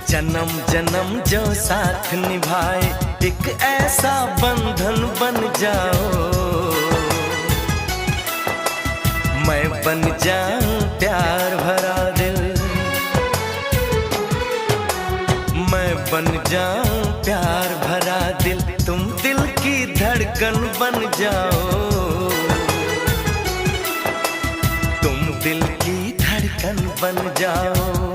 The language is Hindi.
जन्म जन्म जो साथ निभाए, एक ऐसा बंधन बन जाओ। मैं बन जाऊं प्यार भरा दिल, मैं बन जाऊं प्यार भरा दिल, तुम दिल की धड़कन बन जाओ। तुम दिल की धड़कन बन जाओ।